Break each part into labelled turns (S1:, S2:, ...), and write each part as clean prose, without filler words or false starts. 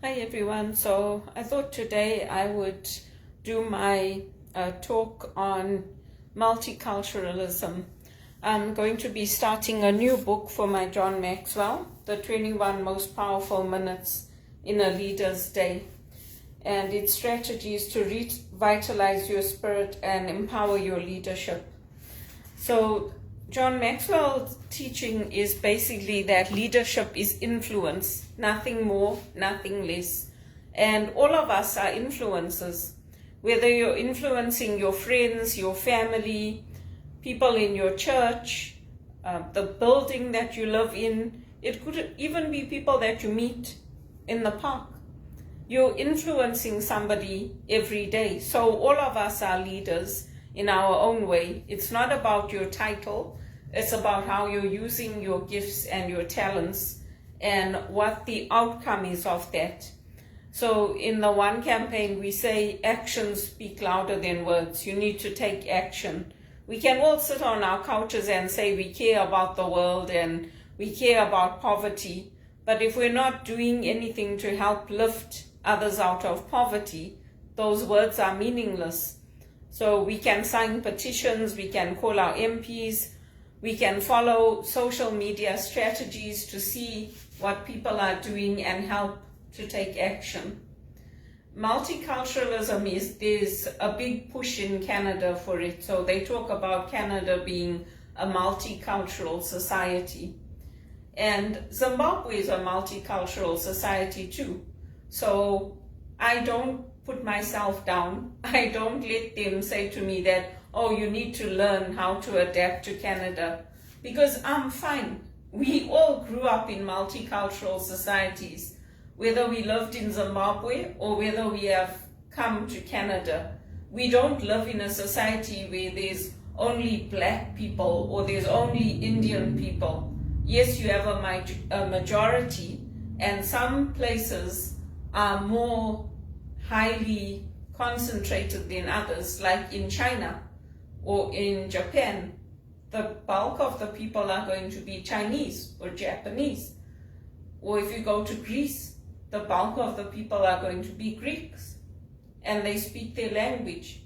S1: Hi everyone. So I thought today I would do my talk on multiculturalism. I'm going to be starting a new book for my John Maxwell, The 21 Most Powerful Minutes in a Leader's Day. And its strategy is to revitalize your spirit and empower your leadership. So John Maxwell's teaching is basically that leadership is influence, nothing more, nothing less. And all of us are influencers. Whether you're influencing your friends, your family, people in your church, the building that you live in, it could even be people that you meet in the park. You're influencing somebody every day. So all of us are leaders in our own way. It's not about your title. It's about how you're using your gifts and your talents and what the outcome is of that. So in the one campaign, we say actions speak louder than words. You need to take action. We can all sit on our couches and say we care about the world and we care about poverty. But if we're not doing anything to help lift others out of poverty, those words are meaningless. So we can sign petitions, we can call our MPs, we can follow social media strategies to see what people are doing and help to take action. Multiculturalism there's a big push in Canada for it. So they talk about Canada being a multicultural society. And Zimbabwe is a multicultural society too. So I don't put myself down. I don't let them say to me that, oh, you need to learn how to adapt to Canada, because I'm fine. We all grew up in multicultural societies, whether we lived in Zimbabwe or whether we have come to Canada. We don't live in a society where there's only black people or there's only Indian people. Yes, you have a majority, and some places are more highly concentrated than others, like in China or in Japan. The bulk of the people are going to be Chinese or Japanese. Or if you go to Greece, the bulk of the people are going to be Greeks, and they speak their language.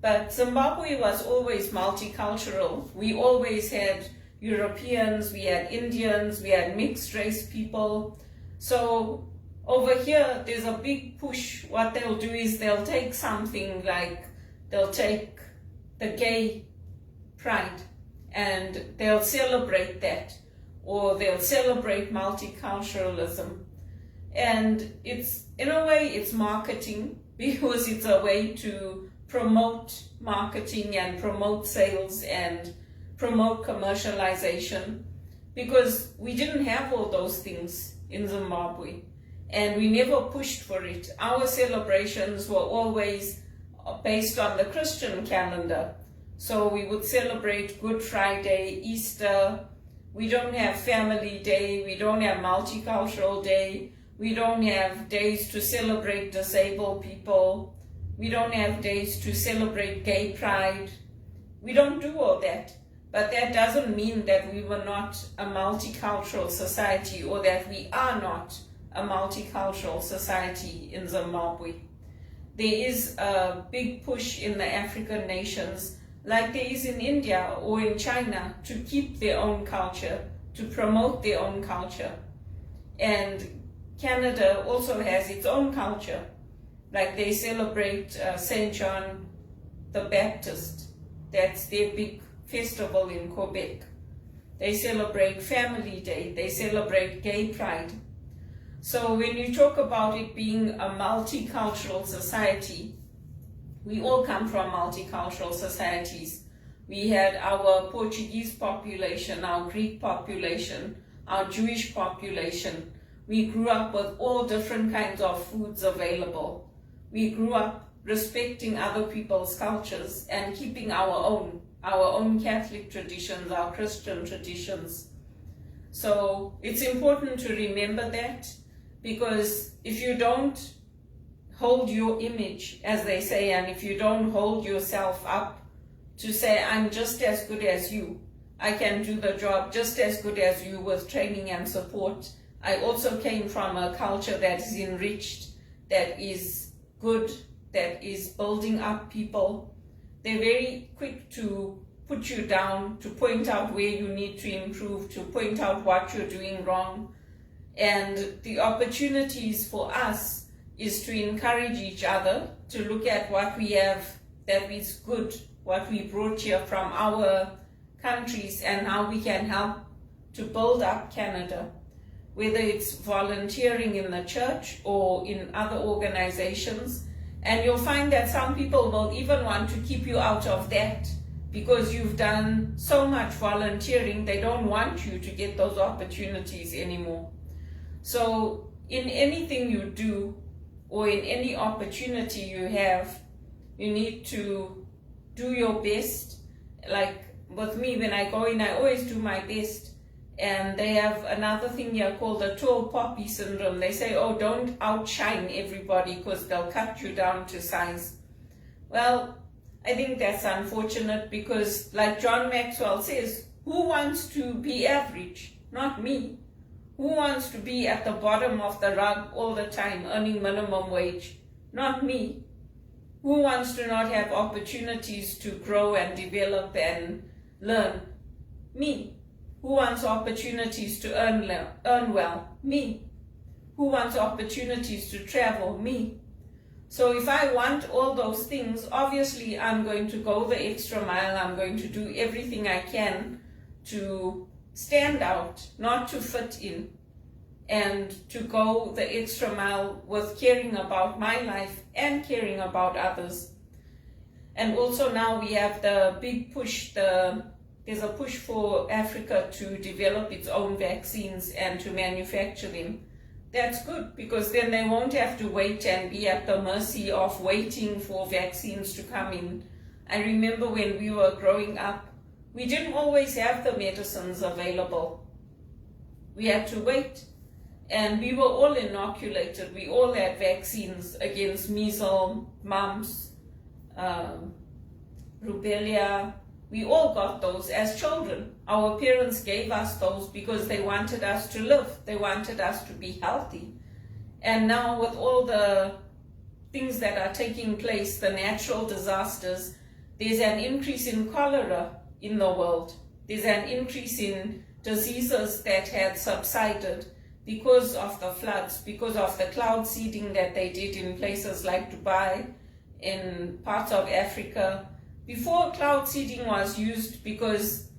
S1: But Zimbabwe was always multicultural. We always had Europeans, we had Indians, we had mixed race people. So over here, there's a big push. What they'll do is they'll take something like, they'll take the gay pride and they'll celebrate that, or they'll celebrate multiculturalism. And it's, in a way, it's marketing, because it's a way to promote marketing and promote sales and promote commercialization, because we didn't have all those things in Zimbabwe. And we never pushed for it. Our celebrations were always based on the Christian calendar. So we would celebrate Good Friday, Easter. We don't have Family Day. We don't have Multicultural Day. We don't have days to celebrate disabled people. We don't have days to celebrate Gay Pride. We don't do all that. But that doesn't mean that we were not a multicultural society, or that we are not a multicultural society in Zimbabwe. There is a big push in the African nations, like there is in India or in China, to keep their own culture, to promote their own culture. And Canada also has its own culture. Like they celebrate St. John the Baptist. That's their big festival in Quebec. They celebrate Family Day. They celebrate Gay Pride. So when you talk about it being a multicultural society, we all come from multicultural societies. We had our Portuguese population, our Greek population, our Jewish population. We grew up with all different kinds of foods available. We grew up respecting other people's cultures and keeping our own Catholic traditions, our Christian traditions. So it's important to remember that, because if you don't hold your image, as they say, and if you don't hold yourself up to say, I'm just as good as you, I can do the job just as good as you with training and support, I also came from a culture that is enriched, that is good, that is building up people. They're very quick to put you down, to point out where you need to improve, to point out what you're doing wrong. And the opportunities for us is to encourage each other, to look at what we have that is good, what we brought here from our countries, and how we can help to build up Canada, whether it's volunteering in the church or in other organizations. And you'll find that some people will even want to keep you out of that because you've done so much volunteering. They don't want you to get those opportunities anymore. So in anything you do, or in any opportunity you have, you need to do your best. Like with me, when I go in, I always do my best. And they have another thing here called the tall poppy syndrome. They say, oh, don't outshine everybody because they'll cut you down to size. Well, I think that's unfortunate because, like John Maxwell says, who wants to be average? Not me. Who wants to be at the bottom of the rung all the time, earning minimum wage? Not me. Who wants to not have opportunities to grow and develop and learn? Me. Who wants opportunities to earn well? Me. Who wants opportunities to travel? Me. So if I want all those things, obviously I'm going to go the extra mile. I'm going to do everything I can to stand out, not to fit in, and to go the extra mile with caring about my life and caring about others. And also now we have the big push, there's a push for Africa to develop its own vaccines and to manufacture them. That's good because then they won't have to wait and be at the mercy of waiting for vaccines to come in. I remember when we were growing up, we didn't always have the medicines available. We had to wait. And we were all inoculated. We all had vaccines against measles, mumps, rubella. We all got those as children. Our parents gave us those because they wanted us to live. They wanted us to be healthy. And now with all the things that are taking place, the natural disasters, there's an increase in cholera in the world. There's an increase in diseases that had subsided because of the floods, because of the cloud seeding that they did in places like Dubai, in parts of Africa. Before, cloud seeding was used because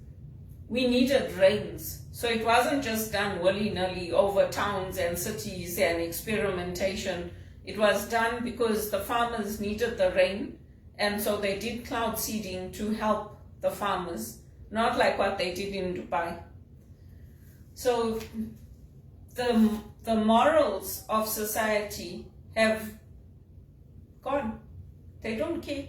S1: we needed rains. So it wasn't just done willy-nilly over towns and cities and experimentation. It was done because the farmers needed the rain, and so they did cloud seeding to help the farmers, not like what they did in Dubai. So the morals of society have gone. They don't care.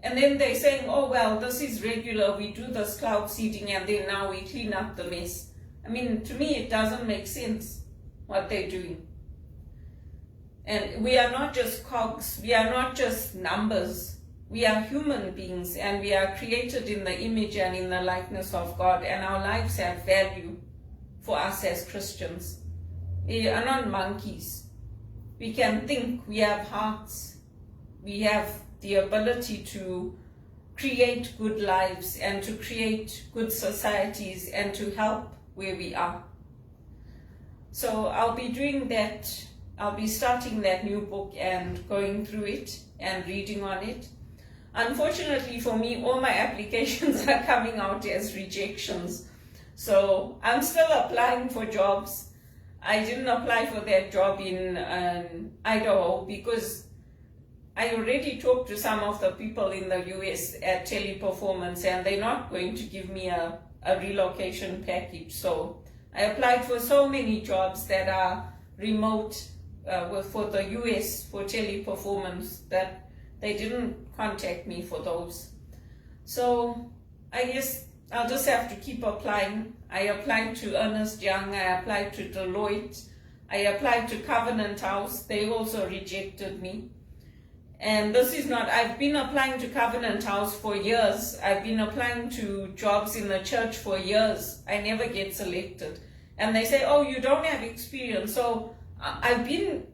S1: And then they're saying, oh, well, this is regular. We do this cloud seeding and then now we clean up the mess. I mean, to me, it doesn't make sense what they're doing. And we are not just cogs. We are not just numbers. We are human beings and we are created in the image and in the likeness of God, and our lives have value for us as Christians. We are not monkeys. We can think, we have hearts. We have the ability to create good lives and to create good societies and to help where we are. So I'll be doing that. I'll be starting that new book and going through it and reading on it. Unfortunately for me, all my applications are coming out as rejections. So I'm still applying for jobs. I didn't apply for that job in Idaho because I already talked to some of the people in the US at Teleperformance and they're not going to give me a relocation package. So I applied for so many jobs that are remote for the US for Teleperformance that they didn't contact me for those. So I guess I'll just have to keep applying. I applied to Ernst Young, I applied to Deloitte, I applied to Covenant House. They also rejected me. And this is not, I've been applying to Covenant House for years. I've been applying to jobs in the church for years. I never get selected. And they say, oh, you don't have experience. So I've been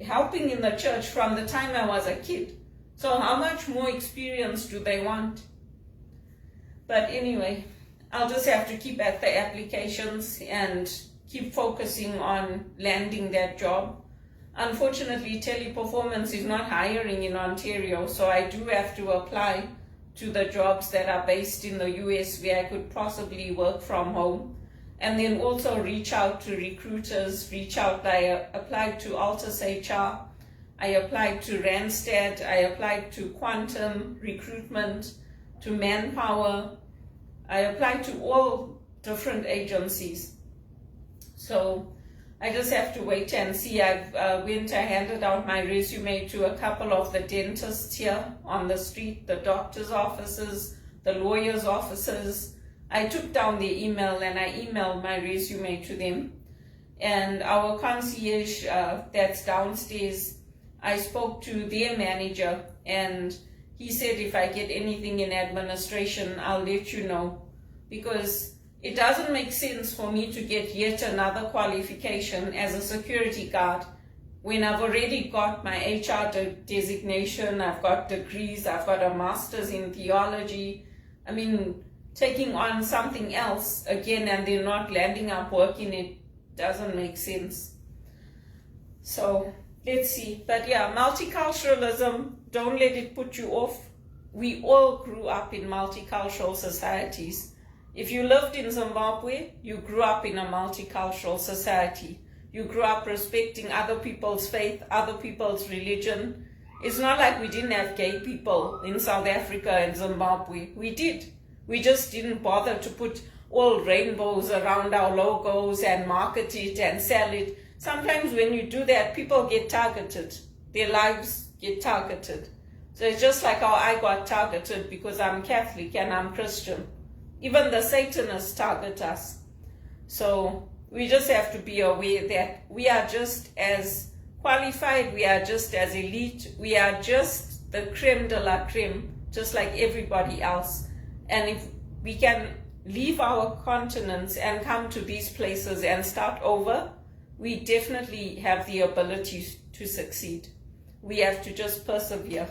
S1: helping in the church from the time I was a kid. So how much more experience do they want? But anyway, I'll just have to keep at the applications and keep focusing on landing that job. Unfortunately, Teleperformance is not hiring in Ontario, so I do have to apply to the jobs that are based in the US where I could possibly work from home. And then also reach out to recruiters, I applied to Altus HR, I applied to Randstad, I applied to Quantum Recruitment, to Manpower. I applied to all different agencies. So I just have to wait and see. I handed out my resume to a couple of the dentists here on the street, the doctor's offices, the lawyer's offices. I took down their email and I emailed my resume to them. And our concierge that's downstairs, I spoke to their manager and he said if I get anything in administration, I'll let you know, because it doesn't make sense for me to get yet another qualification as a security guard when I've already got my HR designation, I've got degrees, I've got a master's in theology. I mean, taking on something else again and they're not landing up work in it doesn't make sense. So let's see. But yeah, multiculturalism, don't let it put you off. We all grew up in multicultural societies. If you lived in Zimbabwe, you grew up in a multicultural society. You grew up respecting other people's faith, other people's religion. It's not like we didn't have gay people in South Africa and Zimbabwe. We did. We just didn't bother to put all rainbows around our logos and market it and sell it. Sometimes when you do that, people get targeted. Their lives get targeted. So it's just like how I got targeted because I'm Catholic and I'm Christian. Even the Satanists target us. So we just have to be aware that we are just as qualified, we are just as elite, we are just the creme de la creme, just like everybody else. And if we can leave our continents and come to these places and start over, we definitely have the ability to succeed. We have to just persevere.